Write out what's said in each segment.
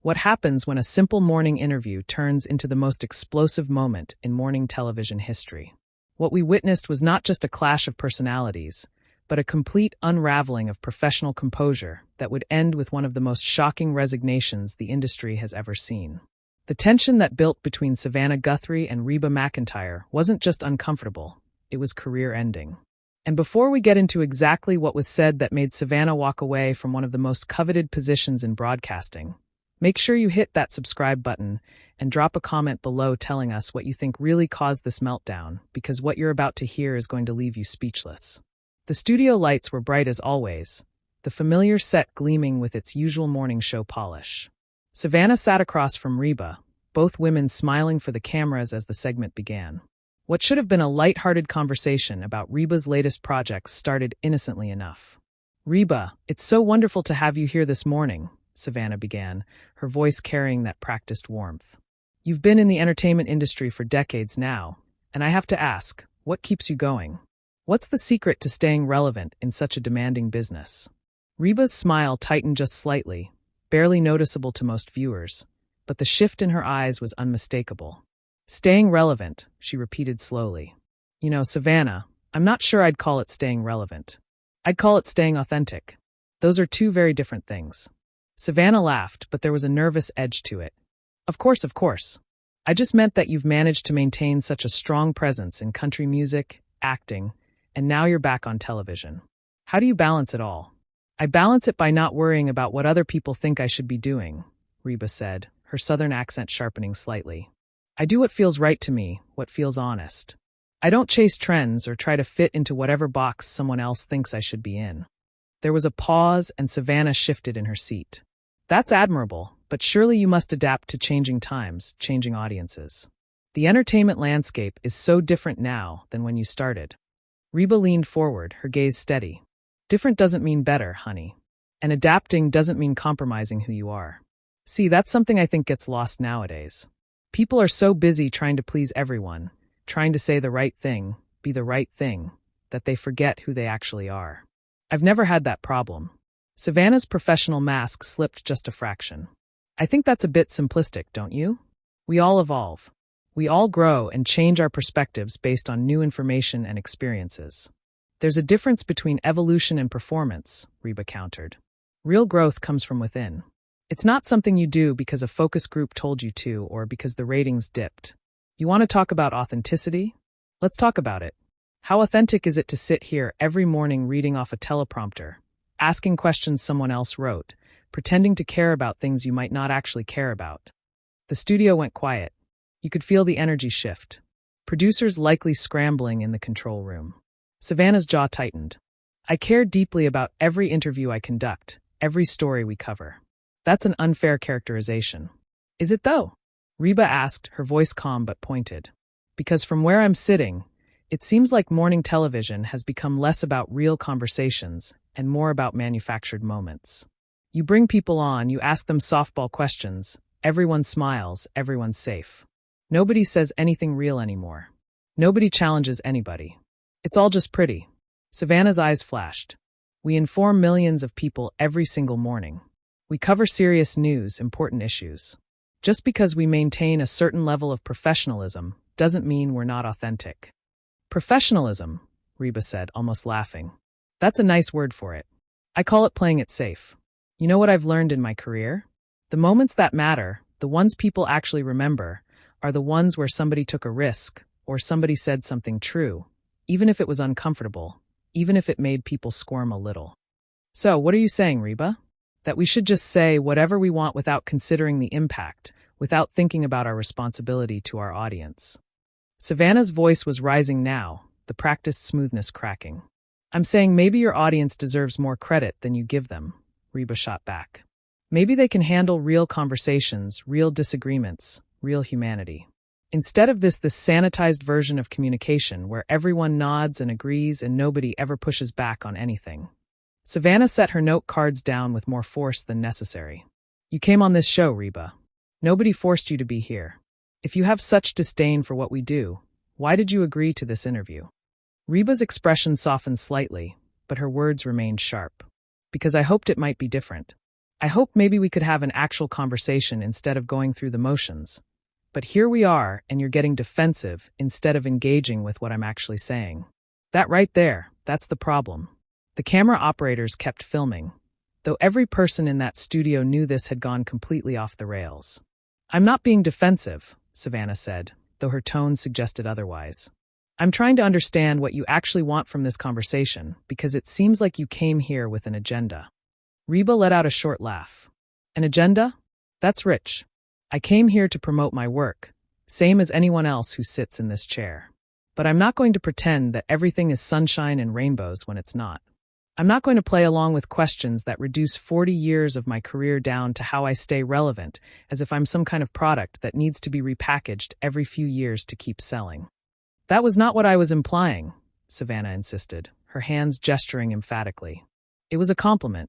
What happens when a simple morning interview turns into the most explosive moment in morning television history? What we witnessed was not just a clash of personalities, but a complete unraveling of professional composure that would end with one of the most shocking resignations the industry has ever seen. The tension that built between Savannah Guthrie and Reba McEntire wasn't just uncomfortable, it was career-ending. And before we get into exactly what was said that made Savannah walk away from one of the most coveted positions in broadcasting, make sure you hit that subscribe button and drop a comment below telling us what you think really caused this meltdown, because what you're about to hear is going to leave you speechless. The studio lights were bright as always, the familiar set gleaming with its usual morning show polish. Savannah sat across from Reba, both women smiling for the cameras as the segment began. What should have been a light-hearted conversation about Reba's latest projects started innocently enough. "Reba, it's so wonderful to have you here this morning," Savannah began, her voice carrying that practiced warmth. "You've been in the entertainment industry for decades now, and I have to ask, what keeps you going? What's the secret to staying relevant in such a demanding business?" Reba's smile tightened just slightly, barely noticeable to most viewers, but the shift in her eyes was unmistakable. "Staying relevant," she repeated slowly. "You know, Savannah, I'm not sure I'd call it staying relevant. I'd call it staying authentic. Those are two very different things." Savannah laughed, but there was a nervous edge to it. Of course. I just meant that you've managed to maintain such a strong presence in country music, acting, and now you're back on television. How do you balance it all?" "I balance it by not worrying about what other people think I should be doing," Reba said, her southern accent sharpening slightly. "I do what feels right to me, what feels honest. I don't chase trends or try to fit into whatever box someone else thinks I should be in." There was a pause, and Savannah shifted in her seat. "That's admirable, but surely you must adapt to changing times, changing audiences. The entertainment landscape is so different now than when you started." Reba leaned forward, her gaze steady. "Different doesn't mean better, honey. And adapting doesn't mean compromising who you are. See, that's something I think gets lost nowadays. People are so busy trying to please everyone, trying to say the right thing, be the right thing, that they forget who they actually are. I've never had that problem." Savannah's professional mask slipped just a fraction. "I think that's a bit simplistic, don't you? We all evolve. We all grow and change our perspectives based on new information and experiences. There's a difference between evolution and performance," Reba countered. "Real growth comes from within. It's not something you do because a focus group told you to or because the ratings dipped. You want to talk about authenticity? Let's talk about it. How authentic is it to sit here every morning reading off a teleprompter, asking questions someone else wrote, pretending to care about things you might not actually care about?" The studio went quiet. You could feel the energy shift. Producers likely scrambling in the control room. Savannah's jaw tightened. "I care deeply about every interview I conduct, every story we cover." "That's an unfair characterization." "Is it though?" Reba asked, her voice calm but pointed. "Because from where I'm sitting, it seems like morning television has become less about real conversations and more about manufactured moments. You bring people on, you ask them softball questions, everyone smiles, everyone's safe. Nobody says anything real anymore. Nobody challenges anybody. It's all just pretty." Savannah's eyes flashed. "We inform millions of people every single morning. We cover serious news, important issues. Just because we maintain a certain level of professionalism doesn't mean we're not authentic." "Professionalism," Reba said, almost laughing. "That's a nice word for it. I call it playing it safe. You know what I've learned in my career? The moments that matter, the ones people actually remember, are the ones where somebody took a risk or somebody said something true, even if it was uncomfortable, even if it made people squirm a little." "So, what are you saying, Reba? That we should just say whatever we want without considering the impact, without thinking about our responsibility to our audience?" Savannah's voice was rising now, the practiced smoothness cracking. "I'm saying maybe your audience deserves more credit than you give them," Reba shot back. "Maybe they can handle real conversations, real disagreements, real humanity. Instead of this sanitized version of communication where everyone nods and agrees and nobody ever pushes back on anything." Savannah set her note cards down with more force than necessary. "You came on this show, Reba. Nobody forced you to be here. If you have such disdain for what we do, why did you agree to this interview?" Reba's expression softened slightly, but her words remained sharp. "Because I hoped it might be different. I hope maybe we could have an actual conversation instead of going through the motions. But here we are, and you're getting defensive instead of engaging with what I'm actually saying. That right there, that's the problem. The camera operators kept filming, though every person in that studio knew this had gone completely off the rails. I'm not being defensive, Savannah said, though her tone suggested otherwise. I'm trying to understand what you actually want from this conversation, because it seems like you came here with an agenda. Reba let out a short laugh. An agenda? That's rich. I came here to promote my work, same as anyone else who sits in this chair. But I'm not going to pretend that everything is sunshine and rainbows when it's not. I'm not going to play along with questions that reduce 40 years of my career down to how I stay relevant, as if I'm some kind of product that needs to be repackaged every few years to keep selling. That was not what I was implying, Savannah insisted, her hands gesturing emphatically. It was a compliment.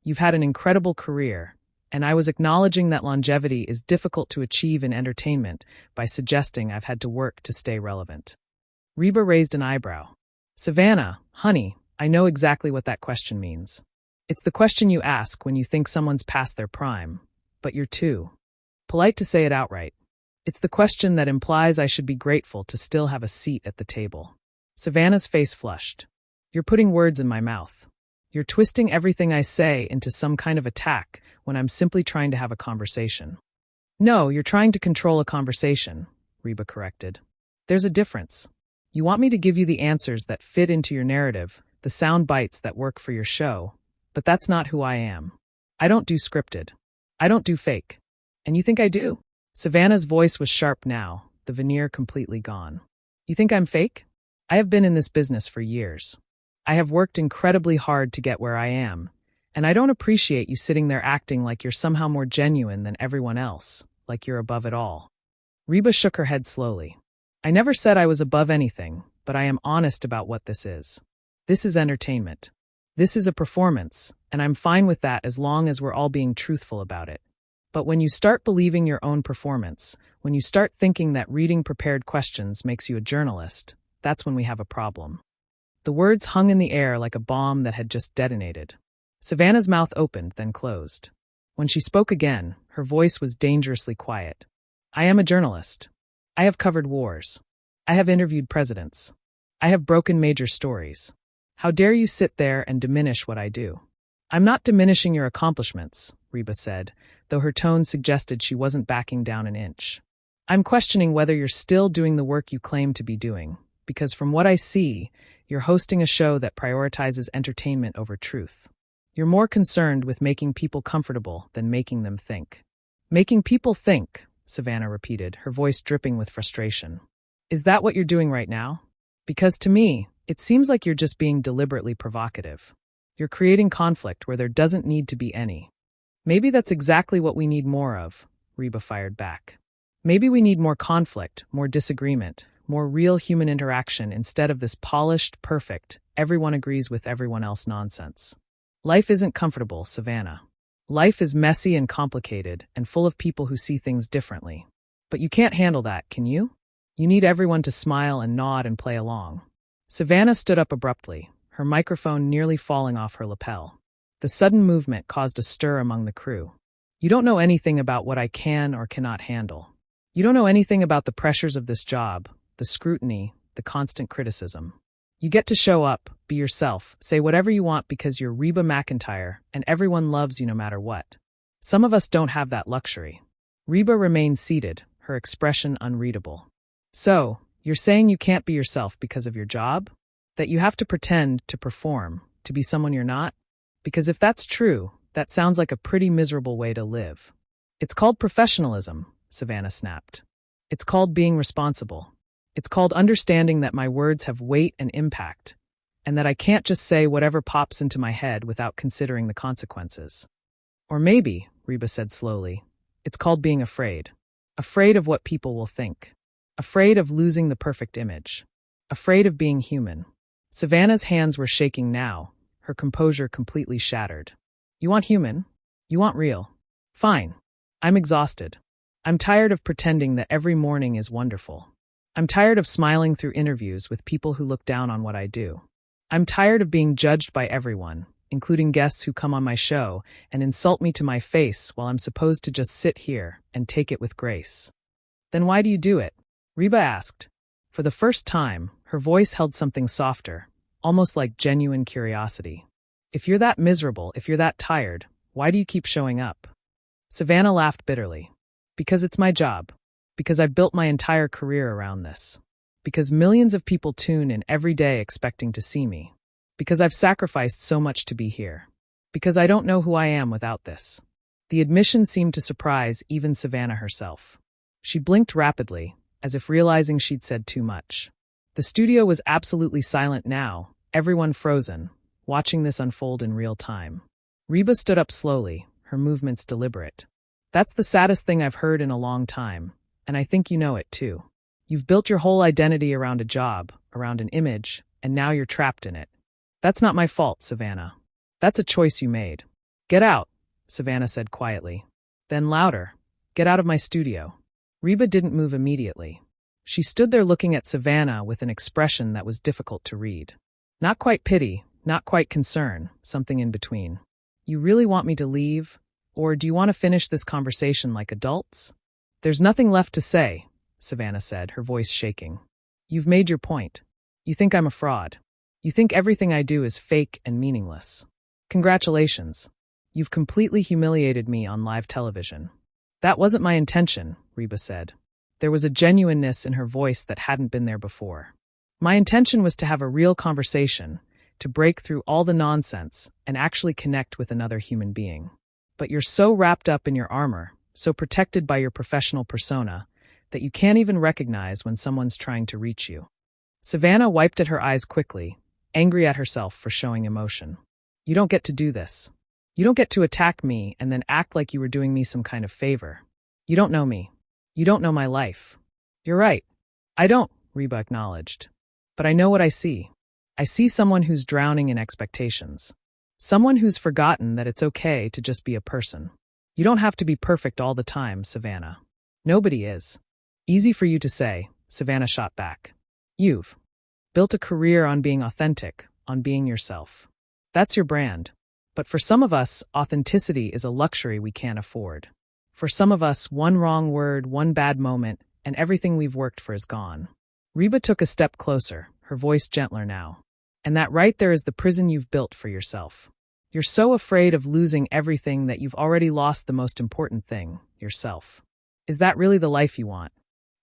You've had an incredible career, and I was acknowledging that longevity is difficult to achieve in entertainment by suggesting I've had to work to stay relevant. Reba raised an eyebrow. Savannah, honey, I know exactly what that question means. It's the question you ask when you think someone's past their prime, but you're too polite to say it outright. It's the question that implies I should be grateful to still have a seat at the table. Savannah's face flushed. You're putting words in my mouth. You're twisting everything I say into some kind of attack when I'm simply trying to have a conversation. No, you're trying to control a conversation, Reba corrected. There's a difference. You want me to give you the answers that fit into your narrative, the sound bites that work for your show, but that's not who I am. I don't do scripted. I don't do fake. And you think I do? Savannah's voice was sharp now, the veneer completely gone. You think I'm fake? I have been in this business for years. I have worked incredibly hard to get where I am, and I don't appreciate you sitting there acting like you're somehow more genuine than everyone else, like you're above it all. Reba shook her head slowly. I never said I was above anything, but I am honest about what this is. This is entertainment. This is a performance, and I'm fine with that as long as we're all being truthful about it. But when you start believing your own performance, when you start thinking that reading prepared questions makes you a journalist, that's when we have a problem. The words hung in the air like a bomb that had just detonated. Savannah's mouth opened, then closed. When she spoke again, her voice was dangerously quiet. I am a journalist. I have covered wars. I have interviewed presidents. I have broken major stories. How dare you sit there and diminish what I do? I'm not diminishing your accomplishments, Reba said, though her tone suggested she wasn't backing down an inch. I'm questioning whether you're still doing the work you claim to be doing, because from what I see, you're hosting a show that prioritizes entertainment over truth. You're more concerned with making people comfortable than making them think. Making people think, Savannah repeated, her voice dripping with frustration. Is that what you're doing right now? Because to me, it seems like you're just being deliberately provocative. You're creating conflict where there doesn't need to be any. Maybe that's exactly what we need more of, Reba fired back. Maybe we need more conflict, more disagreement, more real human interaction instead of this polished, perfect, everyone agrees with everyone else nonsense. Life isn't comfortable, Savannah. Life is messy and complicated and full of people who see things differently. But you can't handle that, can you? You need everyone to smile and nod and play along. Savannah stood up abruptly, her microphone nearly falling off her lapel. The sudden movement caused a stir among the crew. You don't know anything about what I can or cannot handle. You don't know anything about the pressures of this job, the scrutiny, the constant criticism. You get to show up, be yourself, say whatever you want because you're Reba McEntire, and everyone loves you no matter what. Some of us don't have that luxury. Reba remained seated, her expression unreadable. So, you're saying you can't be yourself because of your job? That you have to pretend to perform, to be someone you're not? Because if that's true, that sounds like a pretty miserable way to live. It's called professionalism, Savannah snapped. It's called being responsible. It's called understanding that my words have weight and impact, and that I can't just say whatever pops into my head without considering the consequences. Or maybe, Reba said slowly, it's called being afraid. Afraid of what people will think. Afraid of losing the perfect image. Afraid of being human. Savannah's hands were shaking now, her composure completely shattered. You want human? You want real? Fine. I'm exhausted. I'm tired of pretending that every morning is wonderful. I'm tired of smiling through interviews with people who look down on what I do. I'm tired of being judged by everyone, including guests who come on my show and insult me to my face while I'm supposed to just sit here and take it with grace. Then why do you do it? Reba asked. For the first time, her voice held something softer, almost like genuine curiosity. If you're that miserable, if you're that tired, why do you keep showing up? Savannah laughed bitterly. Because it's my job. Because I've built my entire career around this. Because millions of people tune in every day expecting to see me. Because I've sacrificed so much to be here. Because I don't know who I am without this. The admission seemed to surprise even Savannah herself. She blinked rapidly, as if realizing she'd said too much. The studio was absolutely silent now, everyone frozen, watching this unfold in real time. Reba stood up slowly, her movements deliberate. That's the saddest thing I've heard in a long time, and I think you know it too. You've built your whole identity around a job, around an image, and now you're trapped in it. That's not my fault, Savannah. That's a choice you made. Get out, Savannah said quietly. Then louder, get out of my studio. Reba didn't move immediately. She stood there looking at Savannah with an expression that was difficult to read. Not quite pity, not quite concern, something in between. You really want me to leave? Or do you want to finish this conversation like adults? There's nothing left to say, Savannah said, her voice shaking. You've made your point. You think I'm a fraud. You think everything I do is fake and meaningless. Congratulations. You've completely humiliated me on live television. That wasn't my intention, Reba said. There was a genuineness in her voice that hadn't been there before. My intention was to have a real conversation, to break through all the nonsense and actually connect with another human being. But you're so wrapped up in your armor, so protected by your professional persona, that you can't even recognize when someone's trying to reach you. Savannah wiped at her eyes quickly, angry at herself for showing emotion. You don't get to do this. You don't get to attack me and then act like you were doing me some kind of favor. You don't know me. You don't know my life. You're right. I don't, Reba acknowledged. But I know what I see. I see someone who's drowning in expectations. Someone who's forgotten that it's okay to just be a person. You don't have to be perfect all the time, Savannah. Nobody is. Easy for you to say, Savannah shot back. You've built a career on being authentic, on being yourself. That's your brand. But for some of us, authenticity is a luxury we can't afford. For some of us, one wrong word, one bad moment, and everything we've worked for is gone. Reba took a step closer, her voice gentler now. And that right there is the prison you've built for yourself. You're so afraid of losing everything that you've already lost the most important thing, yourself. Is that really the life you want?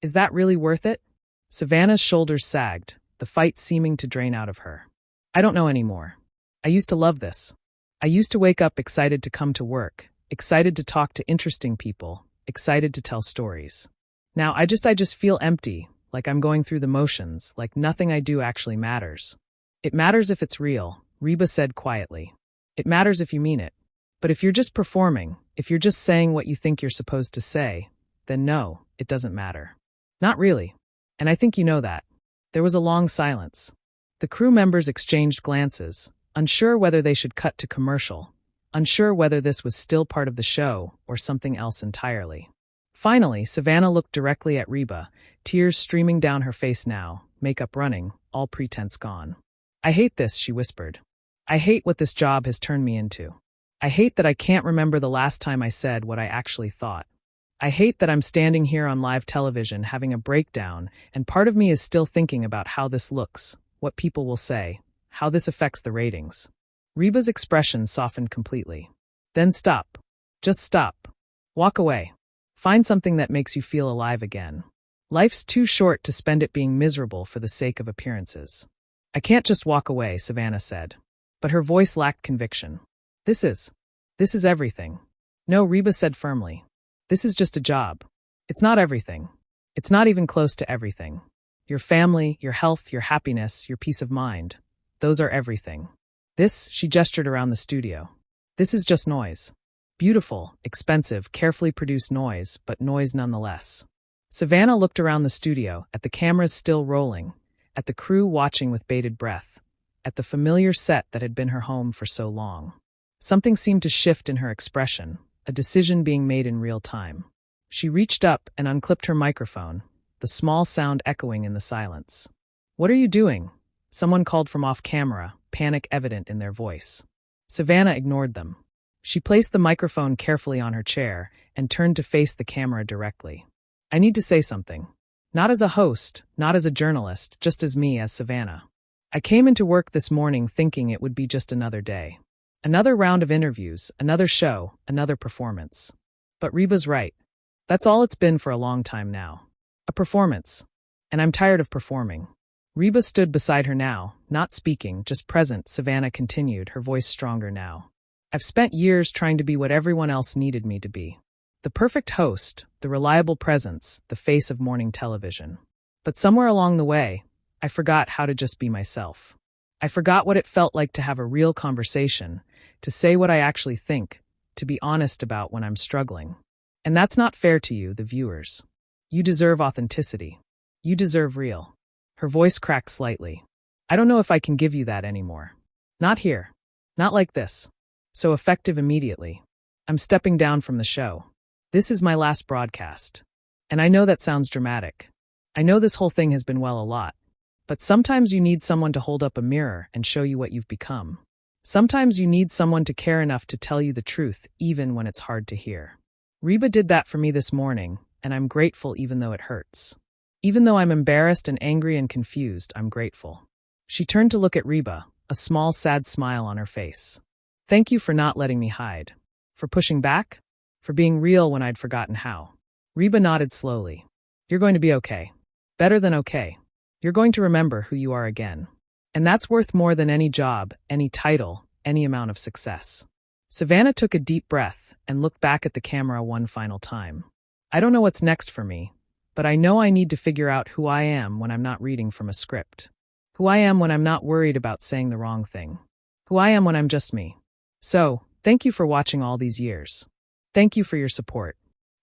Is that really worth it? Savannah's shoulders sagged, the fight seeming to drain out of her. I don't know anymore. I used to love this. I used to wake up excited to come to work, excited to talk to interesting people, excited to tell stories. Now I just feel empty, like I'm going through the motions, like nothing I do actually matters. It matters if it's real, Reba said quietly. It matters if you mean it. But if you're just performing, if you're just saying what you think you're supposed to say, then no, it doesn't matter. Not really. And I think you know that. There was a long silence. The crew members exchanged glances, unsure whether they should cut to commercial, unsure whether this was still part of the show or something else entirely. Finally, Savannah looked directly at Reba, tears streaming down her face now, makeup running, all pretense gone. I hate this, she whispered. I hate what this job has turned me into. I hate that I can't remember the last time I said what I actually thought. I hate that I'm standing here on live television having a breakdown, and part of me is still thinking about how this looks, what people will say, how this affects the ratings. Reba's expression softened completely. Then stop. Just stop. Walk away. Find something that makes you feel alive again. Life's too short to spend it being miserable for the sake of appearances. I can't just walk away, Savannah said. But her voice lacked conviction. This is everything. No, Reba said firmly. This is just a job. It's not everything. It's not even close to everything. Your family, your health, your happiness, your peace of mind. Those are everything. This, she gestured around the studio. This is just noise. Beautiful, expensive, carefully produced noise, but noise nonetheless. Savannah looked around the studio, at the cameras still rolling, at the crew watching with bated breath, at the familiar set that had been her home for so long. Something seemed to shift in her expression, a decision being made in real time. She reached up and unclipped her microphone, the small sound echoing in the silence. What are you doing? Someone called from off camera, panic evident in their voice. Savannah ignored them. She placed the microphone carefully on her chair and turned to face the camera directly. I need to say something. Not as a host, not as a journalist, just as me, as Savannah. I came into work this morning thinking it would be just another day. Another round of interviews, another show, another performance. But Reba's right. That's all it's been for a long time now. A performance. And I'm tired of performing. Reba stood beside her now, not speaking, just present. Savannah continued, her voice stronger now. I've spent years trying to be what everyone else needed me to be. The perfect host, the reliable presence, the face of morning television. But somewhere along the way, I forgot how to just be myself. I forgot what it felt like to have a real conversation, to say what I actually think, to be honest about when I'm struggling. And that's not fair to you, the viewers. You deserve authenticity. You deserve real. Her voice cracked slightly. I don't know if I can give you that anymore. Not here. Not like this. So effective immediately. I'm stepping down from the show. This is my last broadcast. And I know that sounds dramatic. I know this whole thing has been a lot. But sometimes you need someone to hold up a mirror and show you what you've become. Sometimes you need someone to care enough to tell you the truth, even when it's hard to hear. Reba did that for me this morning, and I'm grateful even though it hurts. Even though I'm embarrassed and angry and confused, I'm grateful. She turned to look at Reba, a small, sad smile on her face. Thank you for not letting me hide. For pushing back? For being real when I'd forgotten how. Reba nodded slowly. You're going to be okay. Better than okay. You're going to remember who you are again. And that's worth more than any job, any title, any amount of success. Savannah took a deep breath and looked back at the camera one final time. I don't know what's next for me, but I know I need to figure out who I am when I'm not reading from a script. Who I am when I'm not worried about saying the wrong thing. Who I am when I'm just me. So, thank you for watching all these years. Thank you for your support.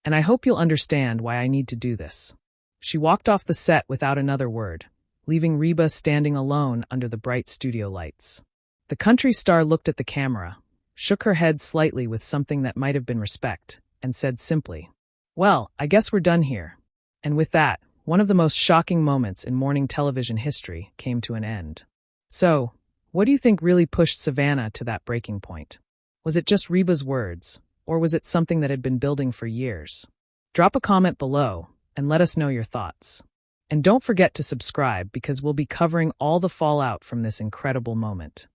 And I hope you'll understand why I need to do this. She walked off the set without another word, leaving Reba standing alone under the bright studio lights. The country star looked at the camera, shook her head slightly with something that might have been respect, and said simply, "Well, I guess we're done here." And with that, one of the most shocking moments in morning television history came to an end. So, what do you think really pushed Savannah to that breaking point? Was it just Reba's words, or was it something that had been building for years? Drop a comment below and let us know your thoughts. And don't forget to subscribe because we'll be covering all the fallout from this incredible moment.